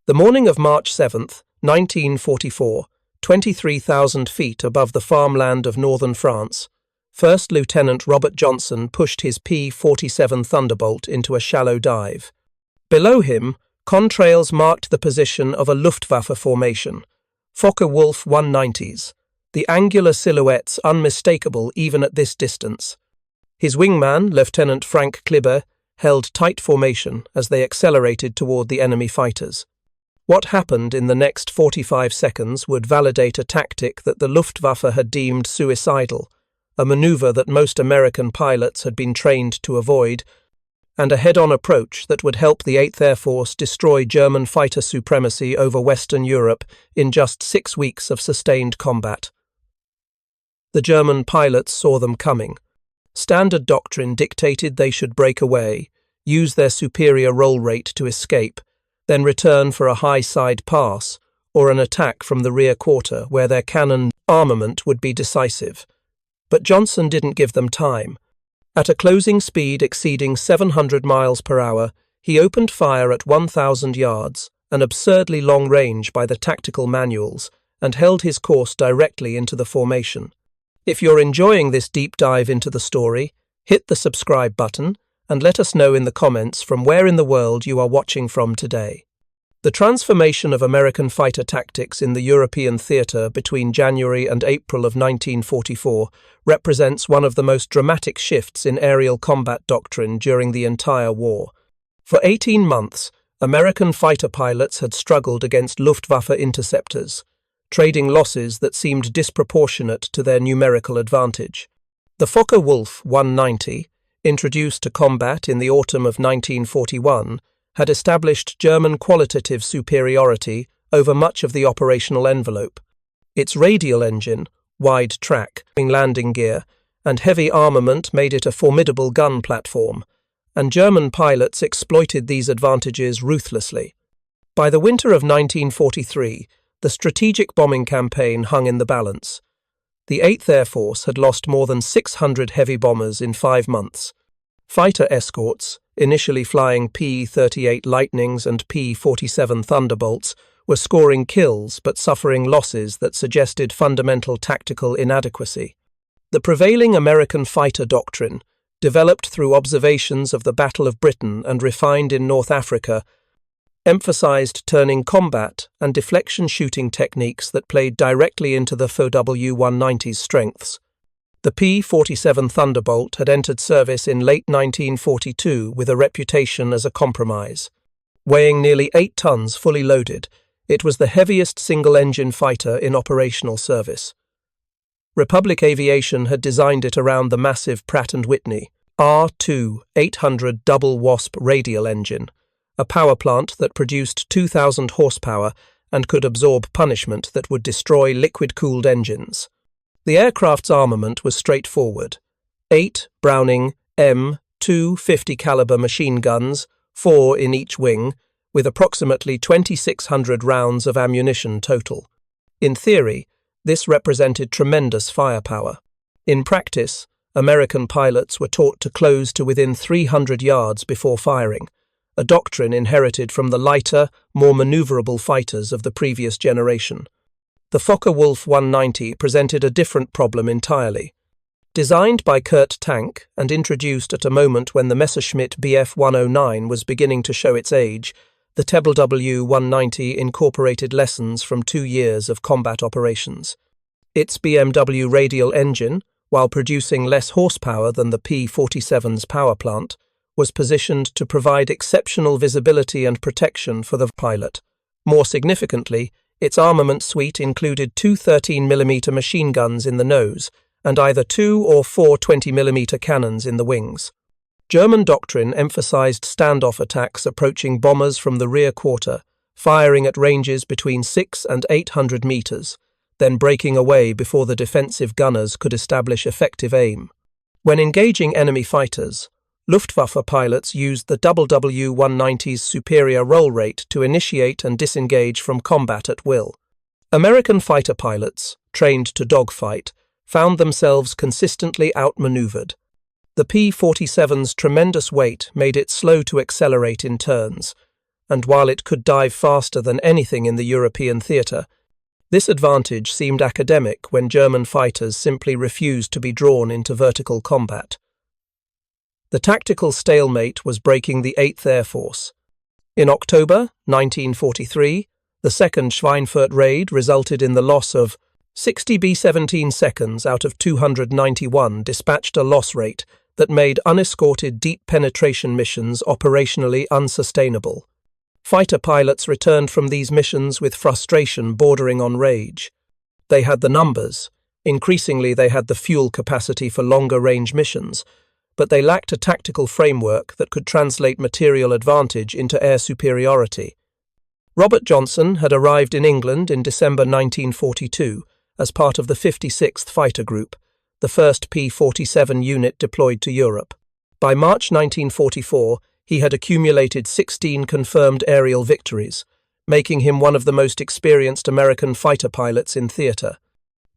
The morning of March 7th, 1944, 23,000 feet above the farmland of northern France, First Lieutenant Robert Johnson pushed his P-47 Thunderbolt into a shallow dive. Below him, contrails marked the position of a Luftwaffe formation, Focke-Wulf 190s, the angular silhouettes unmistakable even at this distance. His wingman, Lieutenant Frank Klibbe, held tight formation as they accelerated toward the enemy fighters. What happened in the next 45 seconds would validate a tactic that the Luftwaffe had deemed suicidal, a maneuver that most American pilots had been trained to avoid, and a head-on approach that would help the 8th Air Force destroy German fighter supremacy over Western Europe in just 6 weeks of sustained combat. The German pilots saw them coming. Standard doctrine dictated they should break away, use their superior roll rate to escape, then return for a high-side pass or an attack from the rear quarter where their cannon armament would be decisive. But Johnson didn't give them time. At a closing speed exceeding 700 miles per hour, he opened fire at 1,000 yards, an absurdly long range by the tactical manuals, and held his course directly into the formation. If you're enjoying this deep dive into the story, hit the subscribe button and let us know in the comments from where in the world you are watching from today. The transformation of American fighter tactics in the European theatre between January and April of 1944 represents one of the most dramatic shifts in aerial combat doctrine during the entire war. For 18 months, American fighter pilots had struggled against Luftwaffe interceptors, trading losses that seemed disproportionate to their numerical advantage. The Focke-Wulf 190, introduced to combat in the autumn of 1941, had established German qualitative superiority over much of the operational envelope. Its radial engine, wide track, landing gear, and heavy armament made it a formidable gun platform, and German pilots exploited these advantages ruthlessly. By the winter of 1943, the strategic bombing campaign hung in the balance. The 8th Air Force had lost more than 600 heavy bombers in 5 months. Fighter escorts, initially flying P-38 Lightnings and P-47 Thunderbolts, were scoring kills but suffering losses that suggested fundamental tactical inadequacy. The prevailing American fighter doctrine, developed through observations of the Battle of Britain and refined in North Africa, emphasized turning combat and deflection shooting techniques that played directly into the FOW-190's strengths. The P-47 Thunderbolt had entered service in late 1942 with a reputation as a compromise. Weighing nearly 8 tons fully loaded, it was the heaviest single-engine fighter in operational service. Republic Aviation had designed it around the massive Pratt & Whitney R2 800 double Wasp radial engine, a power plant that produced 2,000 horsepower and could absorb punishment that would destroy liquid-cooled engines. The aircraft's armament was straightforward: 8 Browning M250 caliber machine guns, 4 in each wing, with approximately 2,600 rounds of ammunition total. In theory, this represented tremendous firepower. In practice, American pilots were taught to close to within 300 yards before firing, a doctrine inherited from the lighter, more maneuverable fighters of the previous generation. The Focke-Wulf 190 presented a different problem entirely. Designed by Kurt Tank and introduced at a moment when the Messerschmitt Bf 109 was beginning to show its age, the TW 190 incorporated lessons from 2 years of combat operations. Its BMW radial engine, while producing less horsepower than the P-47's power plant, was positioned to provide exceptional visibility and protection for the pilot. More significantly, its armament suite included 2 13mm machine guns in the nose and either 2 or 4 20mm cannons in the wings. German doctrine emphasized standoff attacks approaching bombers from the rear quarter, firing at ranges between 600 and 800 meters, then breaking away before the defensive gunners could establish effective aim. When engaging enemy fighters, Luftwaffe pilots used the WW-190's superior roll rate to initiate and disengage from combat at will. American fighter pilots, trained to dogfight, found themselves consistently outmaneuvered. The P-47's tremendous weight made it slow to accelerate in turns, and while it could dive faster than anything in the European theatre, this advantage seemed academic when German fighters simply refused to be drawn into vertical combat. The tactical stalemate was breaking the 8th Air Force. In October 1943, the second Schweinfurt raid resulted in the loss of 60 B-17 seconds out of 291 dispatched, a loss rate that made unescorted deep penetration missions operationally unsustainable. Fighter pilots returned from these missions with frustration bordering on rage. They had the numbers, increasingly they had the fuel capacity for longer-range missions, but they lacked a tactical framework that could translate material advantage into air superiority. Robert Johnson had arrived in England in December 1942 as part of the 56th Fighter Group, the first P-47 unit deployed to Europe. By March 1944, he had accumulated 16 confirmed aerial victories, making him one of the most experienced American fighter pilots in theatre.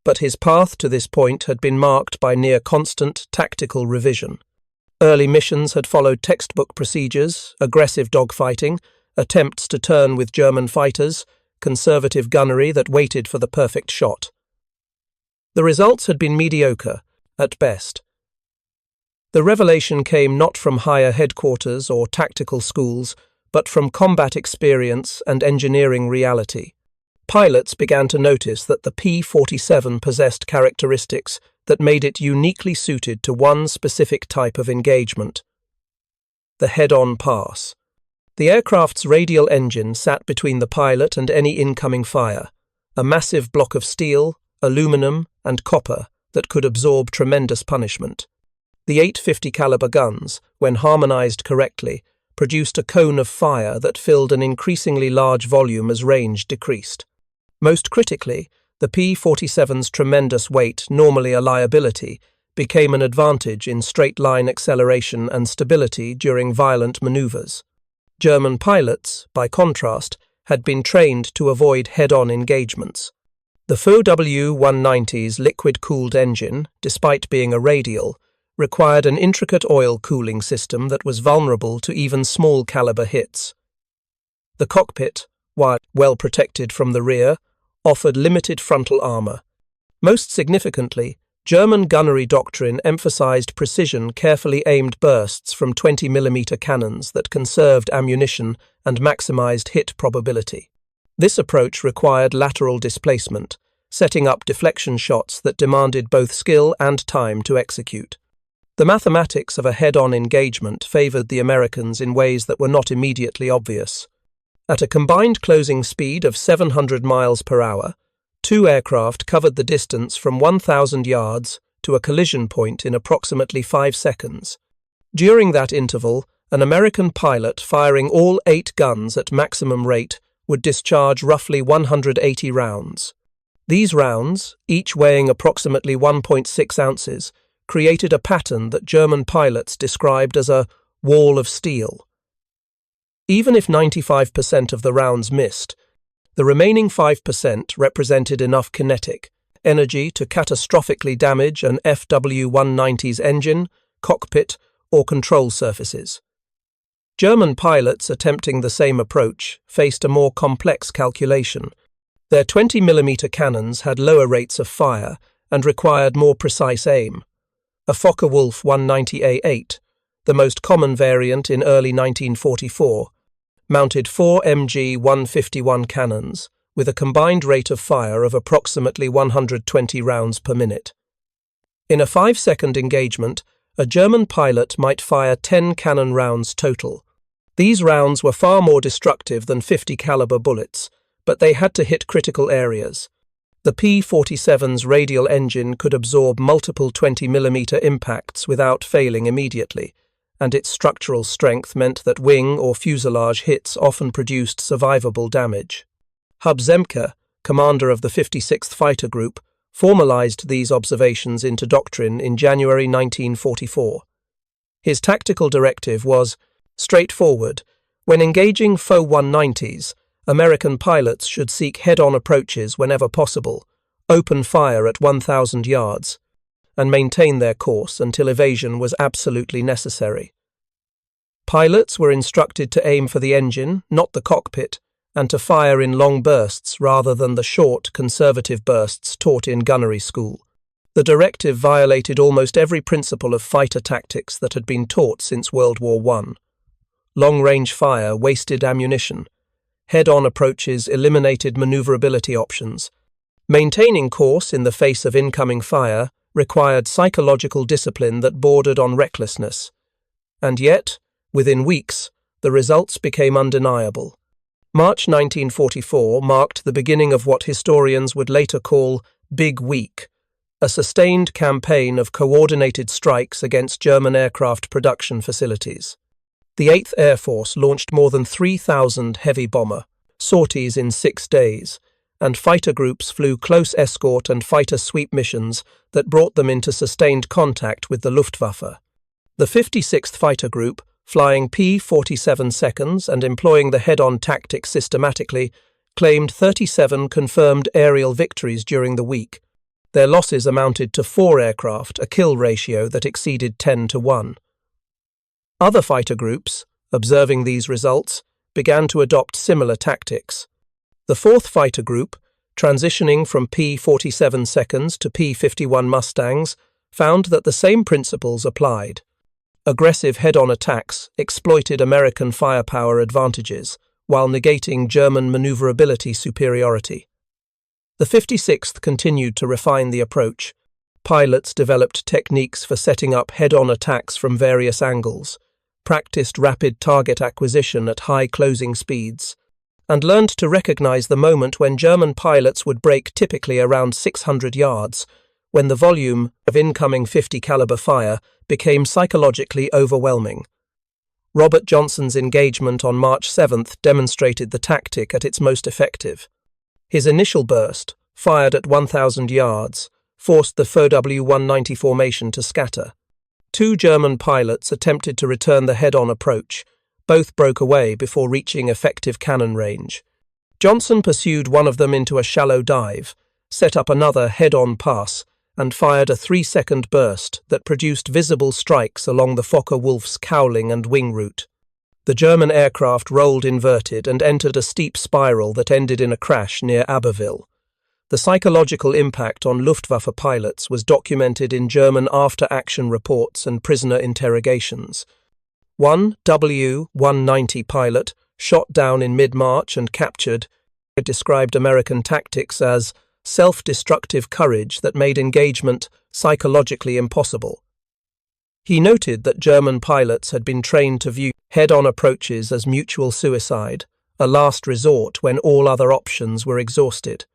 But his path to this point had been marked by near-constant tactical revision. Early missions had followed textbook procedures, aggressive dogfighting, attempts to turn with German fighters, conservative gunnery that waited for the perfect shot. The results had been mediocre, at best. The revelation came not from higher headquarters or tactical schools, but from combat experience and engineering reality. Pilots began to notice that the P-47 possessed characteristics that made it uniquely suited to one specific type of engagement: the head-on pass. The aircraft's radial engine sat between the pilot and any incoming fire, a massive block of steel, aluminum, and copper that could absorb tremendous punishment. The 850 caliber guns, when harmonized correctly, produced a cone of fire that filled an increasingly large volume as range decreased. Most critically, the P-47's tremendous weight, normally a liability, became an advantage in straight-line acceleration and stability during violent maneuvers. German pilots, by contrast, had been trained to avoid head-on engagements. The FO W-190's liquid-cooled engine, despite being a radial, required an intricate oil cooling system that was vulnerable to even small-caliber hits. The cockpit, while well protected from the rear, offered limited frontal armor. Most significantly, German gunnery doctrine emphasized precision, carefully aimed bursts from 20mm cannons that conserved ammunition and maximized hit probability. This approach required lateral displacement, setting up deflection shots that demanded both skill and time to execute. The mathematics of a head-on engagement favored the Americans in ways that were not immediately obvious. At a combined closing speed of 700 miles per hour, two aircraft covered the distance from 1,000 yards to a collision point in approximately 5 seconds. During that interval, an American pilot firing all 8 guns at maximum rate would discharge roughly 180 rounds. These rounds, each weighing approximately 1.6 ounces, created a pattern that German pilots described as a wall of steel. Even if 95% of the rounds missed, the remaining 5% represented enough kinetic energy to catastrophically damage an FW-190's engine, cockpit, or control surfaces. German pilots attempting the same approach faced a more complex calculation. Their 20mm cannons had lower rates of fire and required more precise aim. A Focke-Wulf 190A8, the most common variant in early 1944, mounted 4 MG-151 cannons with a combined rate of fire of approximately 120 rounds per minute. In a 5-second engagement, a German pilot might fire 10 cannon rounds total. These rounds were far more destructive than 50 caliber bullets, but they had to hit critical areas. The P-47's radial engine could absorb multiple 20mm impacts without failing immediately, and its structural strength meant that wing or fuselage hits often produced survivable damage. Hub Zemke, commander of the 56th Fighter Group, formalized these observations into doctrine in January 1944. His tactical directive was straightforward: when engaging foe 190s, American pilots should seek head-on approaches whenever possible, open fire at 1,000 yards, and maintain their course until evasion was absolutely necessary. Pilots were instructed to aim for the engine, not the cockpit, and to fire in long bursts rather than the short, conservative bursts taught in gunnery school. The directive violated almost every principle of fighter tactics that had been taught since World War I. Long-range fire wasted ammunition. Head-on approaches eliminated maneuverability options. Maintaining course in the face of incoming fire required psychological discipline that bordered on recklessness. And yet, within weeks, the results became undeniable. March 1944 marked the beginning of what historians would later call Big Week, a sustained campaign of coordinated strikes against German aircraft production facilities. The 8th Air Force launched more than 3,000 heavy bomber sorties in 6 days, and fighter groups flew close escort and fighter sweep missions that brought them into sustained contact with the Luftwaffe. The 56th Fighter Group, flying P-47 seconds and employing the head-on tactic systematically, claimed 37 confirmed aerial victories during the week. Their losses amounted to 4 aircraft, a kill ratio that exceeded 10-1. Other fighter groups, observing these results, began to adopt similar tactics. The 4th Fighter Group, transitioning from P-47 seconds to P-51 Mustangs, found that the same principles applied. Aggressive head-on attacks exploited American firepower advantages while negating German maneuverability superiority. The 56th continued to refine the approach. Pilots developed techniques for setting up head-on attacks from various angles, practiced rapid target acquisition at high closing speeds, and learned to recognize the moment when German pilots would brake typically around 600 yards, when the volume of incoming 50 caliber fire became psychologically overwhelming. Robert Johnson's engagement on March 7th demonstrated the tactic at its most effective. His initial burst, fired at 1,000 yards, forced the FOW-190 formation to scatter. 2 German pilots attempted to return the head-on approach. Both broke away before reaching effective cannon range. Johnson pursued one of them into a shallow dive, set up another head-on pass, and fired a 3-second burst that produced visible strikes along the Fokker-Wulf's cowling and wing route. The German aircraft rolled inverted and entered a steep spiral that ended in a crash near Abbeville. The psychological impact on Luftwaffe pilots was documented in German after-action reports and prisoner interrogations. One W-190 pilot, shot down in mid-March and captured, described American tactics as self-destructive courage that made engagement psychologically impossible. He noted that German pilots had been trained to view head-on approaches as mutual suicide, a last resort when all other options were exhausted.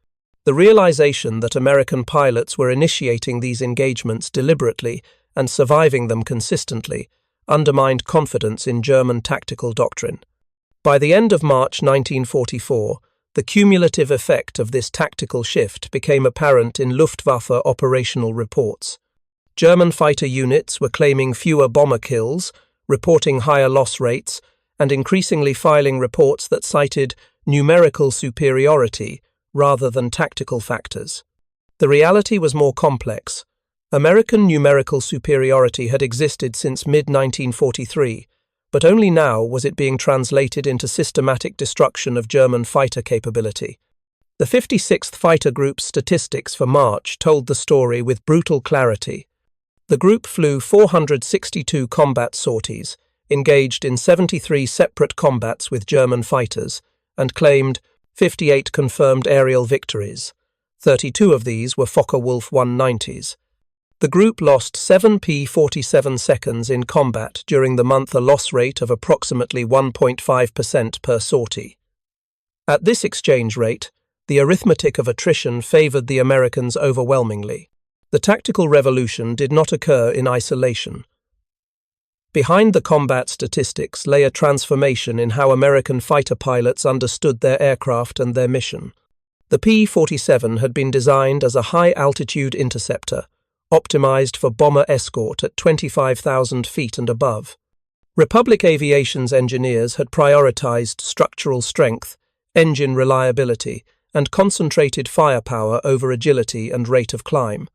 The realization that American pilots were initiating these engagements deliberately and surviving them consistently undermined confidence in German tactical doctrine. By the end of March 1944, the cumulative effect of this tactical shift became apparent in Luftwaffe operational reports. German fighter units were claiming fewer bomber kills, reporting higher loss rates, and increasingly filing reports that cited numerical superiority rather than tactical factors. The reality was more complex. American numerical superiority had existed since mid-1943, but only now was it being translated into systematic destruction of German fighter capability. The 56th Fighter Group's statistics for March told the story with brutal clarity. The group flew 462 combat sorties, engaged in 73 separate combats with German fighters, and claimed 58 confirmed aerial victories. 32 of these were Fokker-Wulf 190s. The group lost 7 P-47 seconds in combat during the month, a loss rate of approximately 1.5% per sortie. At this exchange rate, the arithmetic of attrition favored the Americans overwhelmingly. The tactical revolution did not occur in isolation. Behind the combat statistics lay a transformation in how American fighter pilots understood their aircraft and their mission. The P-47 had been designed as a high-altitude interceptor, optimized for bomber escort at 25,000 feet and above. Republic Aviation's engineers had prioritized structural strength, engine reliability, and concentrated firepower over agility and rate of climb.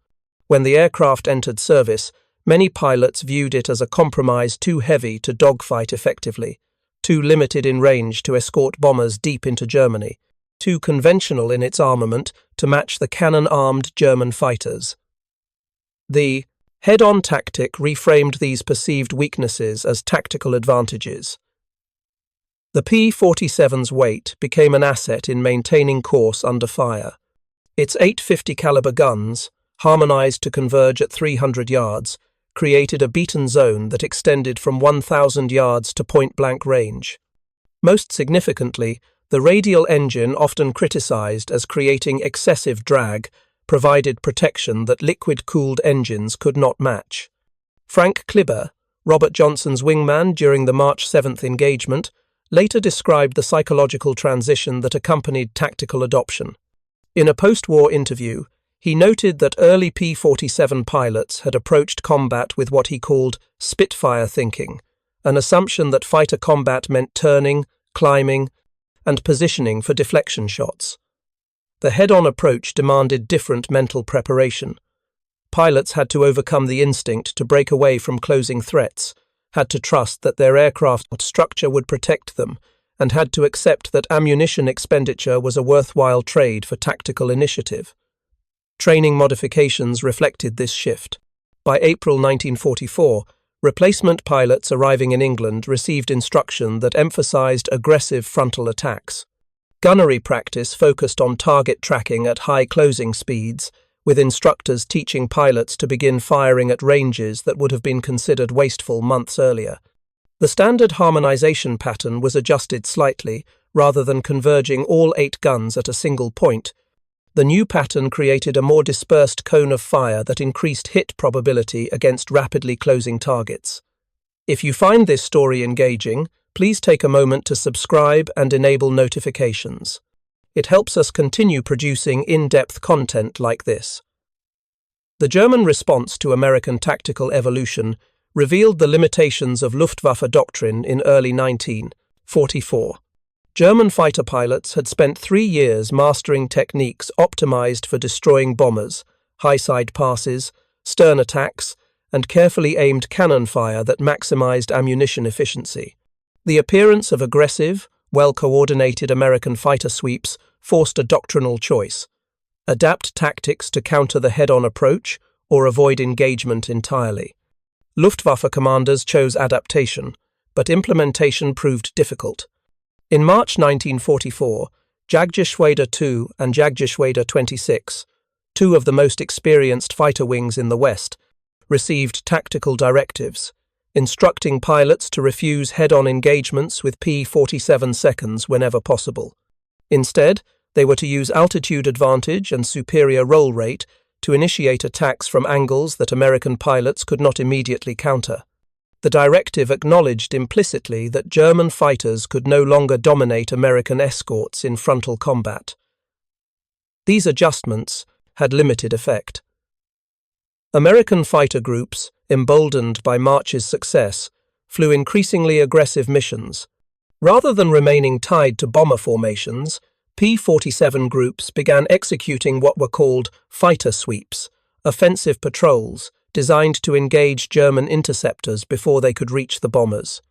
When the aircraft entered service, Many pilots viewed it as a compromise too heavy to dogfight effectively, too limited in range to escort bombers deep into Germany, too conventional in its armament to match the cannon-armed German fighters. The head-on tactic reframed these perceived weaknesses as tactical advantages. The P-47's weight became an asset in maintaining course under fire. Its 850 caliber guns, harmonized to converge at 300 yards, created a beaten zone that extended from 1,000 yards to point-blank range. Most significantly, the radial engine, often criticized as creating excessive drag, provided protection that liquid-cooled engines could not match. Frank Klibber, Robert Johnson's wingman during the March 7th engagement, later described the psychological transition that accompanied tactical adoption. In a post-war interview, he noted that early P-47 pilots had approached combat with what he called Spitfire thinking, an assumption that fighter combat meant turning, climbing, and positioning for deflection shots. The head-on approach demanded different mental preparation. Pilots had to overcome the instinct to break away from closing threats, had to trust that their aircraft structure would protect them, and had to accept that ammunition expenditure was a worthwhile trade for tactical initiative. Training modifications reflected this shift. By April 1944, replacement pilots arriving in England received instruction that emphasized aggressive frontal attacks. Gunnery practice focused on target tracking at high closing speeds, with instructors teaching pilots to begin firing at ranges that would have been considered wasteful months earlier. The standard harmonization pattern was adjusted slightly, rather than converging all 8 guns at a single point. The new pattern created a more dispersed cone of fire that increased hit probability against rapidly closing targets. If you find this story engaging, please take a moment to subscribe and enable notifications. It helps us continue producing in-depth content like this. The German response to American tactical evolution revealed the limitations of Luftwaffe doctrine in early 1944. German fighter pilots had spent 3 years mastering techniques optimized for destroying bombers, high-side passes, stern attacks, and carefully aimed cannon fire that maximized ammunition efficiency. The appearance of aggressive, well-coordinated American fighter sweeps forced a doctrinal choice: adapt tactics to counter the head-on approach or avoid engagement entirely. Luftwaffe commanders chose adaptation, but implementation proved difficult. In March 1944, Jagdgeschwader 2 and Jagdgeschwader 26, 2 of the most experienced fighter wings in the West, received tactical directives, instructing pilots to refuse head-on engagements with P-47 seconds whenever possible. Instead, they were to use altitude advantage and superior roll rate to initiate attacks from angles that American pilots could not immediately counter. The directive acknowledged implicitly that German fighters could no longer dominate American escorts in frontal combat. These adjustments had limited effect. American fighter groups, emboldened by March's success, flew increasingly aggressive missions. Rather than remaining tied to bomber formations, P-47 groups began executing what were called fighter sweeps, offensive patrols, designed to engage German interceptors before they could reach the bombers.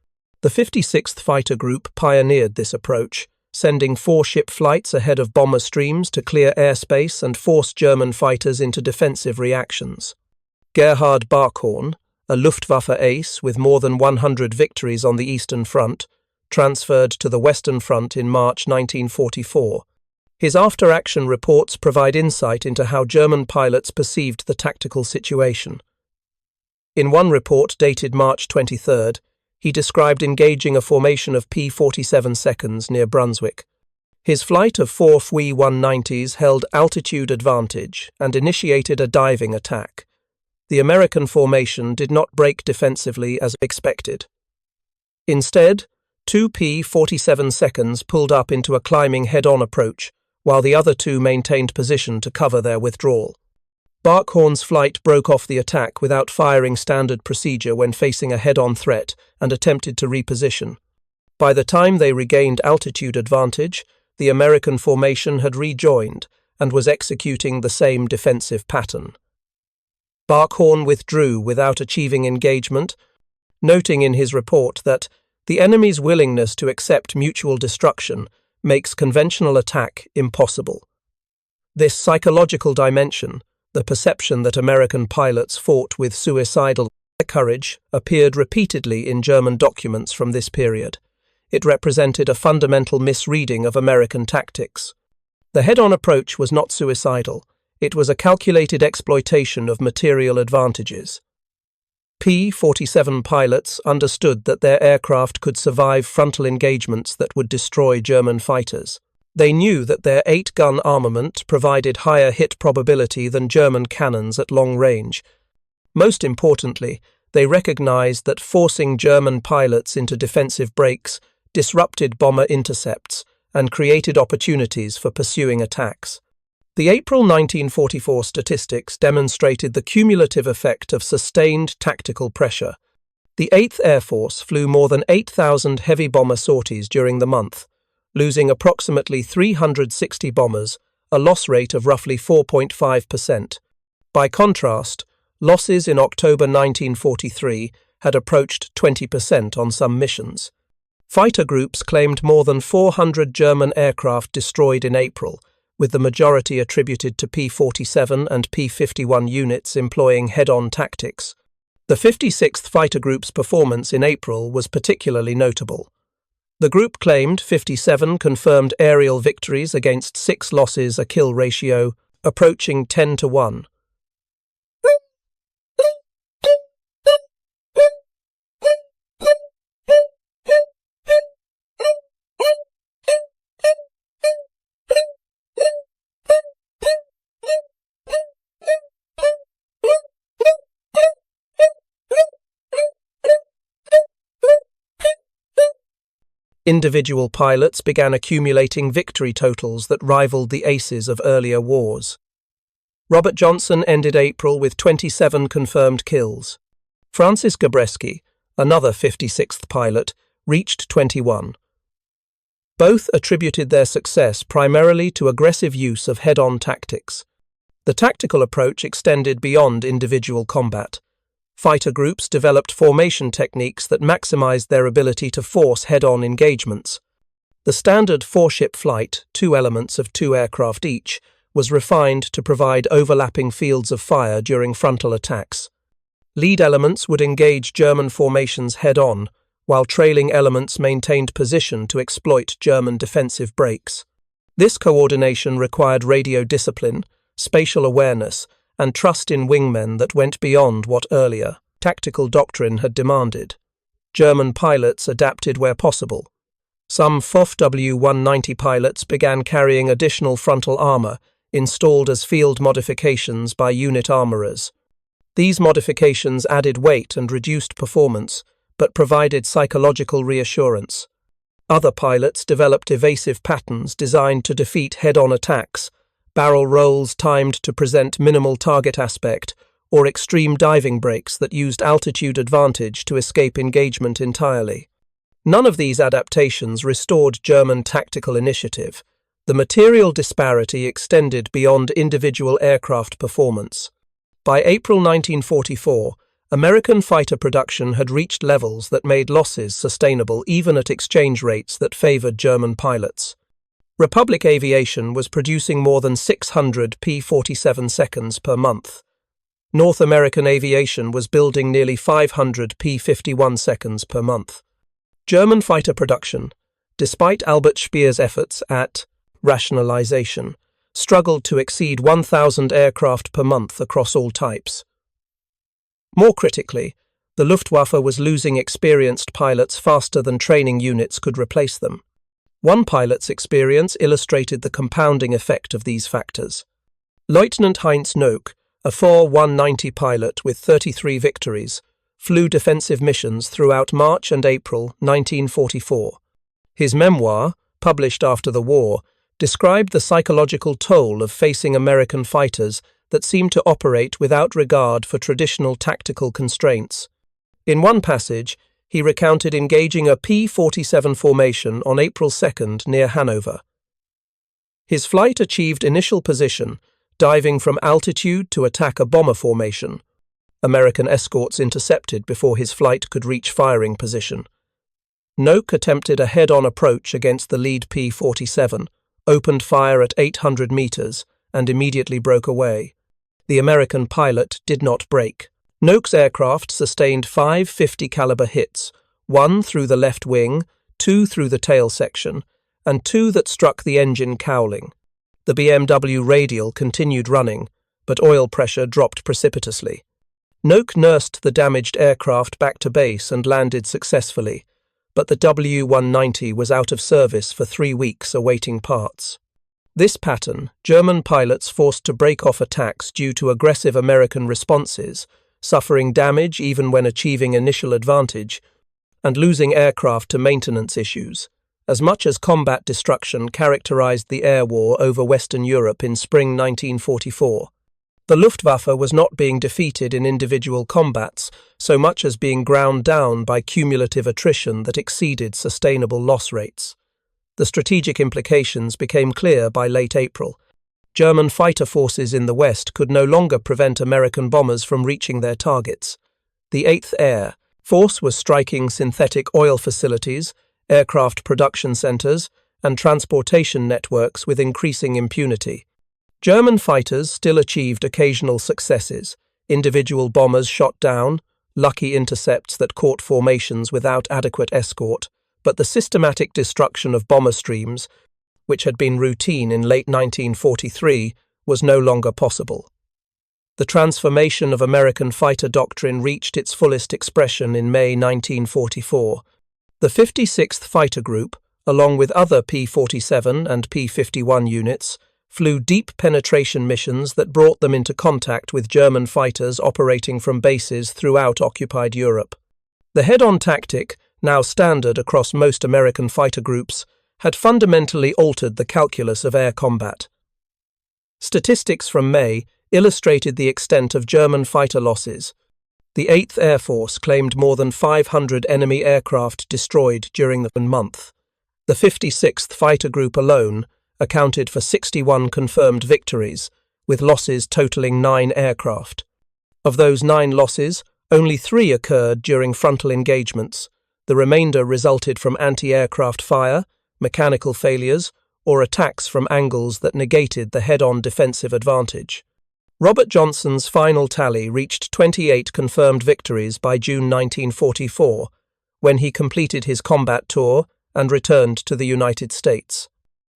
The 56th Fighter Group pioneered this approach, sending 4-ship flights ahead of bomber streams to clear airspace and force German fighters into defensive reactions. Gerhard Barkhorn, a Luftwaffe ace with more than 100 victories on the Eastern Front, transferred to the Western Front in March 1944. His after-action reports provide insight into how German pilots perceived the tactical situation. In one report dated March 23rd, he described engaging a formation of P-47 seconds near Brunswick. His flight of 4 Fui 190s held altitude advantage and initiated a diving attack. The American formation did not break defensively as expected. Instead, 2 P-47 seconds pulled up into a climbing head-on approach, while the other 2 maintained position to cover their withdrawal. Barkhorn's flight broke off the attack without firing standard procedure when facing a head-on threat and attempted to reposition. By the time they regained altitude advantage, the American formation had rejoined and was executing the same defensive pattern. Barkhorn withdrew without achieving engagement, noting in his report that the enemy's willingness to accept mutual destruction makes conventional attack impossible. This psychological dimension, the perception that American pilots fought with suicidal courage, appeared repeatedly in German documents from this period. It represented a fundamental misreading of American tactics. The head-on approach was not suicidal. It was a calculated exploitation of material advantages. P-47 pilots understood that their aircraft could survive frontal engagements that would destroy German fighters. They knew that their 8-gun armament provided higher hit probability than German cannons at long range. Most importantly, they recognized that forcing German pilots into defensive breaks disrupted bomber intercepts and created opportunities for pursuing attacks. The April 1944 statistics demonstrated the cumulative effect of sustained tactical pressure. The 8th Air Force flew more than 8,000 heavy bomber sorties during the month, losing approximately 360 bombers, a loss rate of roughly 4.5%. By contrast, losses in October 1943 had approached 20% on some missions. Fighter groups claimed more than 400 German aircraft destroyed in April, with the majority attributed to P-47 and P-51 units employing head-on tactics. The 56th Fighter Group's performance in April was particularly notable. The group claimed 57 confirmed aerial victories against 6 losses, a kill ratio approaching 10-1. Individual pilots began accumulating victory totals that rivaled the aces of earlier wars. Robert Johnson ended April with 27 confirmed kills. Francis Gabreski, another 56th pilot, reached 21. Both attributed their success primarily to aggressive use of head-on tactics. The tactical approach extended beyond individual combat. Fighter groups developed formation techniques that maximized their ability to force head-on engagements. The standard 4-ship flight, 2 elements of 2 aircraft each, was refined to provide overlapping fields of fire during frontal attacks. Lead elements would engage German formations head-on, while trailing elements maintained position to exploit German defensive breaks. This coordination required radio discipline, spatial awareness, and trust in wingmen that went beyond what earlier tactical doctrine had demanded. German pilots adapted where possible. Some FOF-W-190 pilots began carrying additional frontal armor, installed as field modifications by unit armorers. These modifications added weight and reduced performance, but provided psychological reassurance. Other pilots developed evasive patterns designed to defeat head-on attacks, barrel rolls timed to present minimal target aspect, or extreme diving breaks that used altitude advantage to escape engagement entirely. None of these adaptations restored German tactical initiative. The material disparity extended beyond individual aircraft performance. By April 1944, American fighter production had reached levels that made losses sustainable even at exchange rates that favored German pilots. Republic Aviation was producing more than 600 P-47 seconds per month. North American Aviation was building nearly 500 P-51 seconds per month. German fighter production, despite Albert Speer's efforts at rationalization, struggled to exceed 1,000 aircraft per month across all types. More critically, the Luftwaffe was losing experienced pilots faster than training units could replace them. One pilot's experience illustrated the compounding effect of these factors. Lieutenant Heinz Noack, a FOR-190 pilot with 33 victories, flew defensive missions throughout March and April 1944. His memoir, published after the war, described the psychological toll of facing American fighters that seemed to operate without regard for traditional tactical constraints. In one passage, he recounted engaging a P-47 formation on April 2 near Hanover. His flight achieved initial position, diving from altitude to attack a bomber formation, American escorts intercepted before his flight could reach firing position. Noke attempted a head-on approach against the lead P-47, opened fire at 800 meters, and immediately broke away. The American pilot did not break. Noke's aircraft sustained 5 50 caliber hits, 1 through the left wing, 2 through the tail section, and 2 that struck the engine cowling. The BMW radial continued running, but oil pressure dropped precipitously. Noke nursed the damaged aircraft back to base and landed successfully, but the W-190 was out of service for 3 weeks awaiting parts. This pattern, German pilots forced to break off attacks due to aggressive American responses, suffering damage even when achieving initial advantage, and losing aircraft to maintenance issues, as much as combat destruction characterized the air war over Western Europe in spring 1944. The Luftwaffe was not being defeated in individual combats so much as being ground down by cumulative attrition that exceeded sustainable loss rates. The strategic implications became clear by late April. German fighter forces in the West could no longer prevent American bombers from reaching their targets. The 8th Air Force was striking synthetic oil facilities, aircraft production centers, and transportation networks with increasing impunity. German fighters still achieved occasional successes, individual bombers shot down, lucky intercepts that caught formations without adequate escort, but the systematic destruction of bomber streams, which had been routine in late 1943, was no longer possible. The transformation of American fighter doctrine reached its fullest expression in May 1944. The 56th Fighter Group, along with other P-47 and P-51 units, flew deep penetration missions that brought them into contact with German fighters operating from bases throughout occupied Europe. The head-on tactic, now standard across most American fighter groups, had fundamentally altered the calculus of air combat. Statistics from May illustrated the extent of German fighter losses. The 8th Air Force claimed more than 500 enemy aircraft destroyed during the month. The 56th Fighter Group alone accounted for 61 confirmed victories, with losses totaling 9 aircraft. Of those 9 losses, only 3 occurred during frontal engagements. The remainder resulted from anti-aircraft fire, mechanical failures, or attacks from angles that negated the head-on defensive advantage. Robert Johnson's final tally reached 28 confirmed victories by June 1944, when he completed his combat tour and returned to the United States.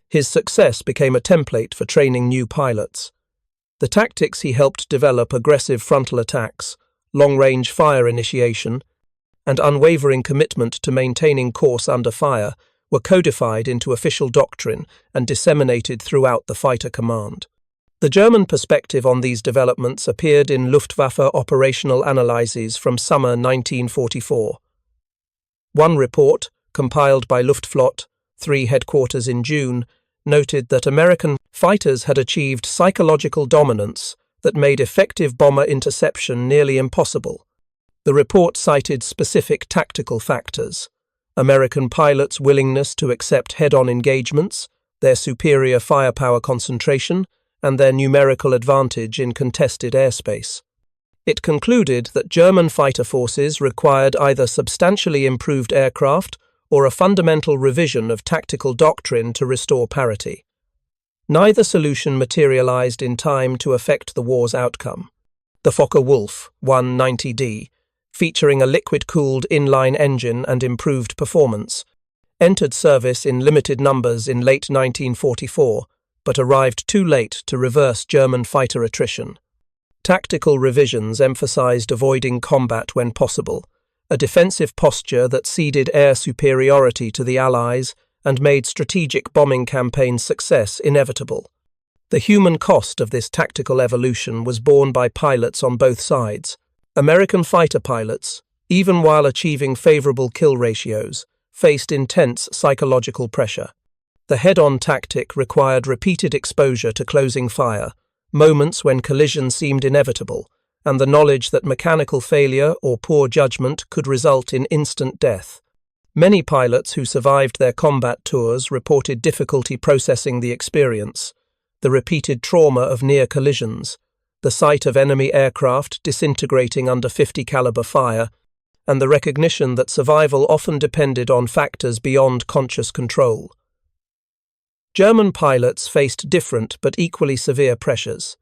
His success became a template for training new pilots. The tactics he helped develop, aggressive frontal attacks, long-range fire initiation, and unwavering commitment to maintaining course under fire, were codified into official doctrine and disseminated throughout the fighter command. The German perspective on these developments appeared in Luftwaffe operational analyses from summer 1944. One report, compiled by Luftflotte, 3 headquarters in June, noted that American fighters had achieved psychological dominance that made effective bomber interception nearly impossible. The report cited specific tactical factors: American pilots' willingness to accept head-on engagements, their superior firepower concentration, and their numerical advantage in contested airspace. It concluded that German fighter forces required either substantially improved aircraft or a fundamental revision of tactical doctrine to restore parity. Neither solution materialized in time to affect the war's outcome. The Focke-Wulf 190D, featuring a liquid-cooled inline engine and improved performance, entered service in limited numbers in late 1944, but arrived too late to reverse German fighter attrition. Tactical revisions emphasized avoiding combat when possible, a defensive posture that ceded air superiority to the Allies and made strategic bombing campaign success inevitable. The human cost of this tactical evolution was borne by pilots on both sides. American fighter pilots, even while achieving favorable kill ratios, faced intense psychological pressure. The head-on tactic required repeated exposure to closing fire, moments when collision seemed inevitable, and the knowledge that mechanical failure or poor judgment could result in instant death. Many pilots who survived their combat tours reported difficulty processing the experience, the repeated trauma of near collisions, the sight of enemy aircraft disintegrating under 50 caliber fire, and the recognition that survival often depended on factors beyond conscious control. German pilots faced different but equally severe pressures.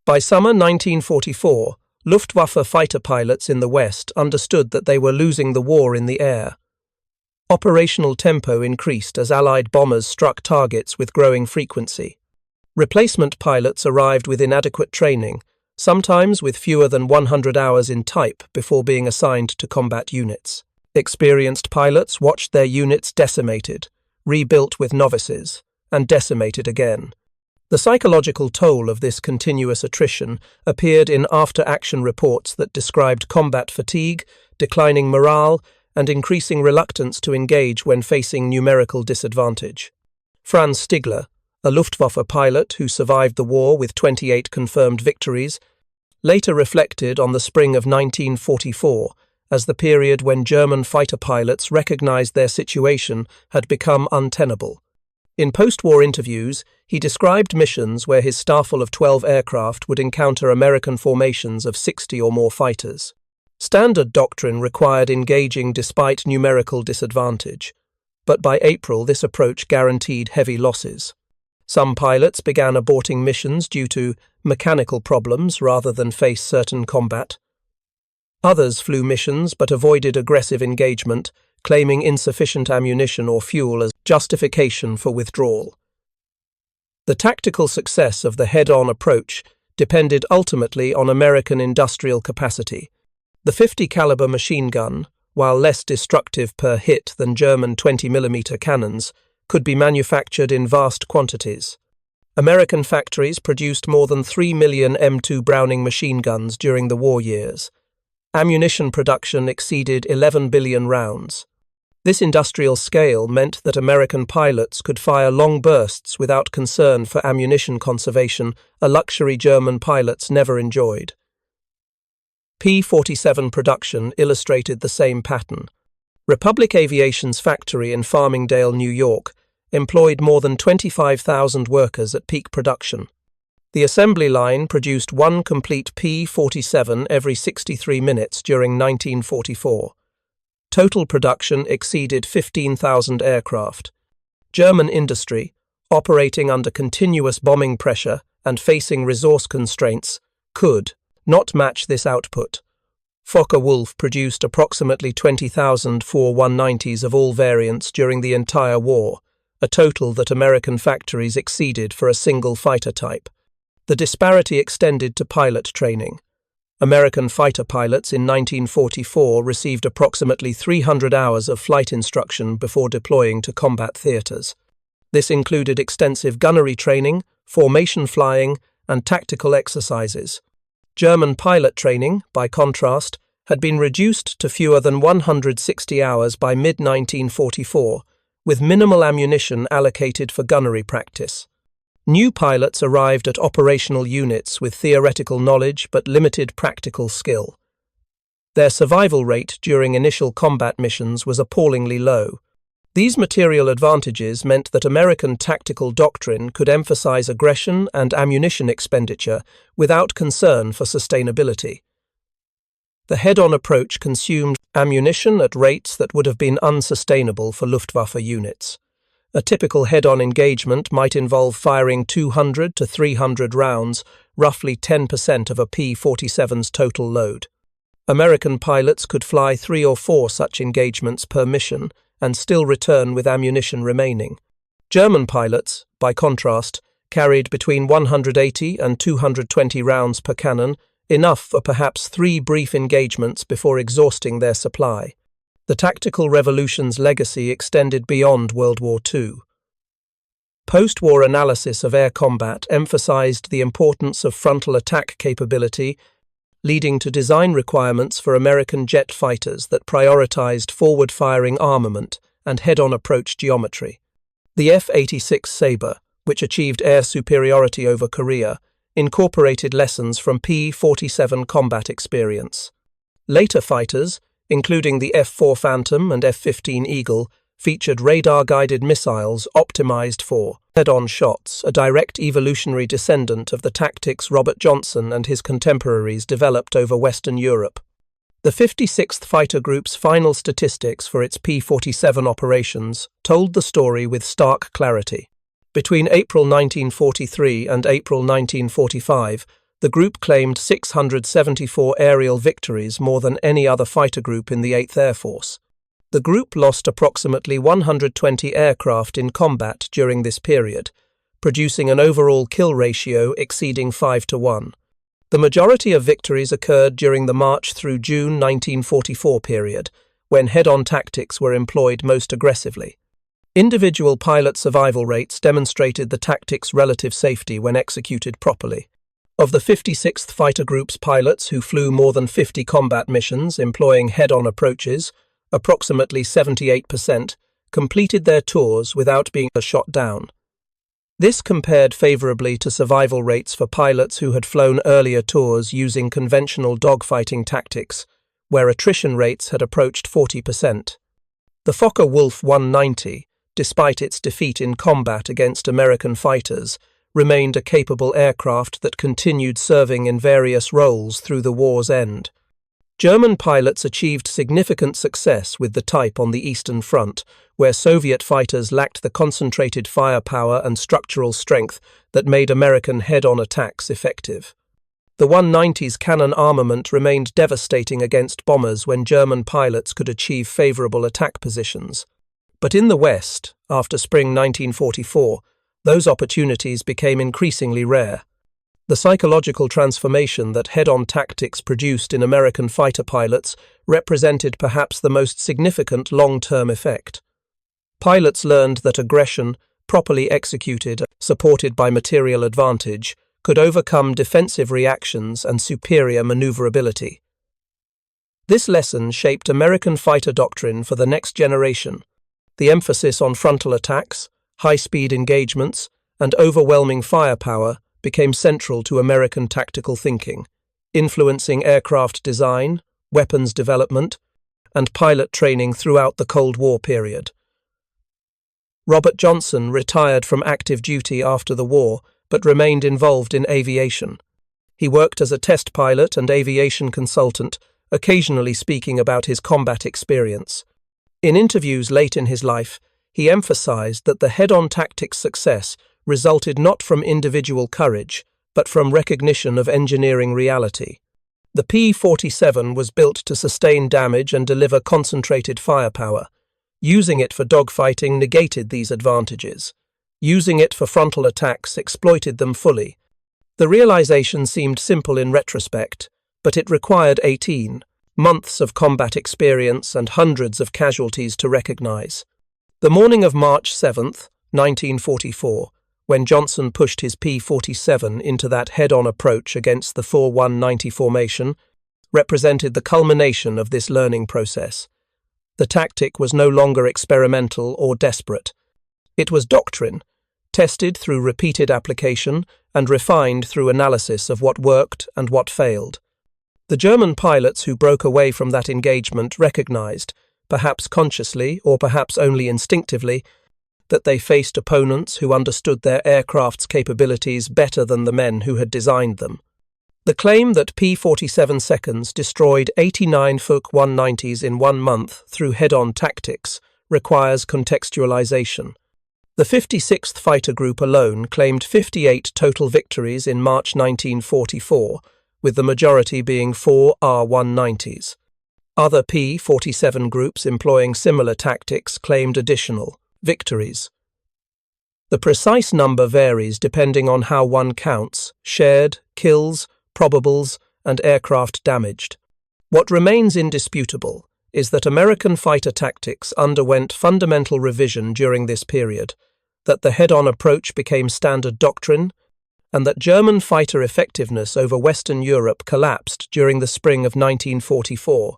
By summer 1944, Luftwaffe fighter pilots in the West understood that they were losing the war in the air. Operational tempo increased as Allied bombers struck targets with growing frequency. Replacement pilots arrived with inadequate training, sometimes with fewer than 100 hours in type before being assigned to combat units. Experienced pilots watched their units decimated, rebuilt with novices, and decimated again. The psychological toll of this continuous attrition appeared in after-action reports that described combat fatigue, declining morale, and increasing reluctance to engage when facing numerical disadvantage. Franz Stigler, a Luftwaffe pilot who survived the war with 28 confirmed victories, later reflected on the spring of 1944 as the period when German fighter pilots recognized their situation had become untenable. In post-war interviews, he described missions where his staffel of 12 aircraft would encounter American formations of 60 or more fighters. Standard doctrine required engaging despite numerical disadvantage, but by April this approach guaranteed heavy losses. Some pilots began aborting missions due to mechanical problems rather than face certain combat. Others flew missions but avoided aggressive engagement, claiming insufficient ammunition or fuel as justification for withdrawal. The tactical success of the head-on approach depended ultimately on American industrial capacity. The 50 caliber machine gun, while less destructive per hit than German 20mm cannons, could be manufactured in vast quantities. American factories produced more than 3 million M2 Browning machine guns during the war years. Ammunition production exceeded 11 billion rounds. This industrial scale meant that American pilots could fire long bursts without concern for ammunition conservation, a luxury German pilots never enjoyed. P-47 production illustrated the same pattern. Republic Aviation's factory in Farmingdale, New York, employed more than 25,000 workers at peak production. The assembly line produced one complete P-47 every 63 minutes during 1944. Total production exceeded 15,000 aircraft. German industry, operating under continuous bombing pressure and facing resource constraints, could not match this output. Focke-Wulf produced approximately 20,000 4-190s of all variants during the entire war, a total that American factories exceeded for a single fighter type. The disparity extended to pilot training. American fighter pilots in 1944 received approximately 300 hours of flight instruction before deploying to combat theaters. This included extensive gunnery training, formation flying, and tactical exercises. German pilot training, by contrast, had been reduced to fewer than 160 hours by mid-1944, with minimal ammunition allocated for gunnery practice. New pilots arrived at operational units with theoretical knowledge but limited practical skill. Their survival rate during initial combat missions was appallingly low. These material advantages meant that American tactical doctrine could emphasize aggression and ammunition expenditure without concern for sustainability. The head-on approach consumed ammunition at rates that would have been unsustainable for Luftwaffe units. A typical head-on engagement might involve firing 200 to 300 rounds, roughly 10% of a P-47's total load. American pilots could fly 3 or 4 such engagements per mission and still return with ammunition remaining. German pilots, by contrast, carried between 180 and 220 rounds per cannon, enough for perhaps 3 brief engagements before exhausting their supply. The tactical revolution's legacy extended beyond World War II. Post-war analysis of air combat emphasized the importance of frontal attack capability, leading to design requirements for American jet fighters that prioritized forward-firing armament and head-on approach geometry. The F-86 Sabre, which achieved air superiority over Korea, incorporated lessons from P-47 combat experience. Later fighters, including the F-4 Phantom and F-15 Eagle, featured radar-guided missiles optimized for head-on shots, a direct evolutionary descendant of the tactics Robert Johnson and his contemporaries developed over Western Europe. The 56th Fighter Group's final statistics for its P-47 operations told the story with stark clarity. Between April 1943 and April 1945, the group claimed 674 aerial victories, more than any other fighter group in the 8th Air Force. The group lost approximately 120 aircraft in combat during this period, producing an overall kill ratio exceeding 5-1. The majority of victories occurred during the March through June 1944 period, when head-on tactics were employed most aggressively. Individual pilot survival rates demonstrated the tactics' relative safety when executed properly. Of the 56th Fighter Group's pilots who flew more than 50 combat missions employing head-on approaches, approximately 78% completed their tours without being shot down. This compared favorably to survival rates for pilots who had flown earlier tours using conventional dogfighting tactics, where attrition rates had approached 40%. The Focke-Wulf 190, despite its defeat in combat against American fighters, remained a capable aircraft that continued serving in various roles through the war's end. German pilots achieved significant success with the type on the Eastern Front, where Soviet fighters lacked the concentrated firepower and structural strength that made American head-on attacks effective. The 190's cannon armament remained devastating against bombers when German pilots could achieve favorable attack positions. But in the West, after spring 1944, those opportunities became increasingly rare. The psychological transformation that head-on tactics produced in American fighter pilots represented perhaps the most significant long-term effect. Pilots learned that aggression, properly executed, supported by material advantage, could overcome defensive reactions and superior maneuverability. This lesson shaped American fighter doctrine for the next generation. The emphasis on frontal attacks, high-speed engagements, and overwhelming firepower became central to American tactical thinking, influencing aircraft design, weapons development, and pilot training throughout the Cold War period. Robert Johnson retired from active duty after the war, but remained involved in aviation. He worked as a test pilot and aviation consultant, occasionally speaking about his combat experience. In interviews late in his life, he emphasized that the head-on tactics success resulted not from individual courage, but from recognition of engineering reality. The P-47 was built to sustain damage and deliver concentrated firepower. Using it for dogfighting negated these advantages. Using it for frontal attacks exploited them fully. The realization seemed simple in retrospect, but it required 18 months of combat experience and hundreds of casualties to recognize. The morning of March 7, 1944, when Johnson pushed his P-47 into that head-on approach against the 4-1-90 formation, represented the culmination of this learning process. The tactic was no longer experimental or desperate. It was doctrine, tested through repeated application and refined through analysis of what worked and what failed. The German pilots who broke away from that engagement recognized, perhaps consciously or perhaps only instinctively, that they faced opponents who understood their aircraft's capabilities better than the men who had designed them. The claim that P-47 seconds destroyed 89 Focke 190s in 1 month through head-on tactics requires contextualization. The 56th Fighter Group alone claimed 58 total victories in March 1944, with the majority being 4 R-190s. Other P-47 groups employing similar tactics claimed additional victories. The precise number varies depending on how one counts shared, kills, probables, and aircraft damaged. What remains indisputable is that American fighter tactics underwent fundamental revision during this period, that the head-on approach became standard doctrine, and that German fighter effectiveness over Western Europe collapsed during the spring of 1944.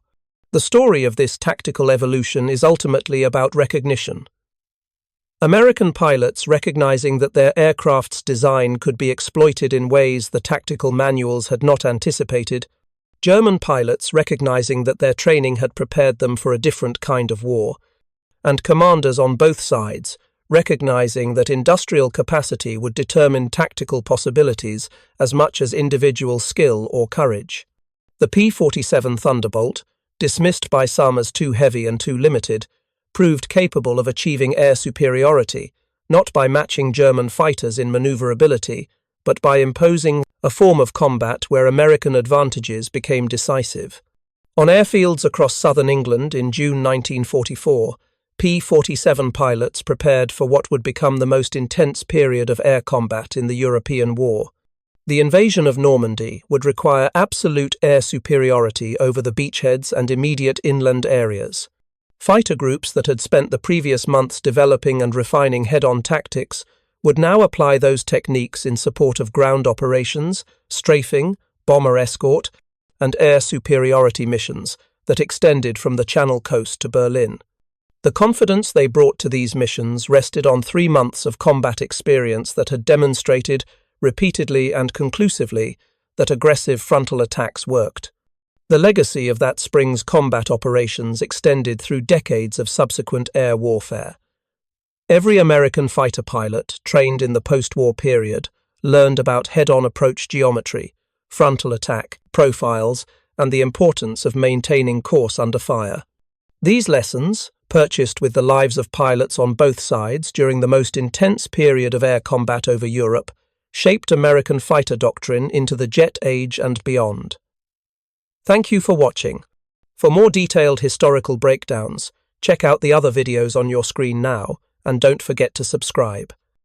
The story of this tactical evolution is ultimately about recognition. American pilots recognizing that their aircraft's design could be exploited in ways the tactical manuals had not anticipated, German pilots recognizing that their training had prepared them for a different kind of war, and commanders on both sides, recognizing that industrial capacity would determine tactical possibilities as much as individual skill or courage. The P-47 Thunderbolt, dismissed by some as too heavy and too limited, proved capable of achieving air superiority, not by matching German fighters in maneuverability, but by imposing a form of combat where American advantages became decisive. On airfields across southern England in June 1944, P-47 pilots prepared for what would become the most intense period of air combat in the European War. The invasion of Normandy would require absolute air superiority over the beachheads and immediate inland areas. Fighter groups that had spent the previous months developing and refining head-on tactics would now apply those techniques in support of ground operations, strafing, bomber escort, and air superiority missions that extended from the Channel coast to Berlin. The confidence they brought to these missions rested on 3 months of combat experience that had demonstrated, repeatedly and conclusively, that aggressive frontal attacks worked. The legacy of that spring's combat operations extended through decades of subsequent air warfare. Every American fighter pilot trained in the post-war period learned about head-on approach geometry, frontal attack, profiles, and the importance of maintaining course under fire. These lessons, purchased with the lives of pilots on both sides during the most intense period of air combat over Europe, shaped American fighter doctrine into the jet age and beyond. Thank you for watching. For more detailed historical breakdowns, check out the other videos on your screen now, and don't forget to subscribe.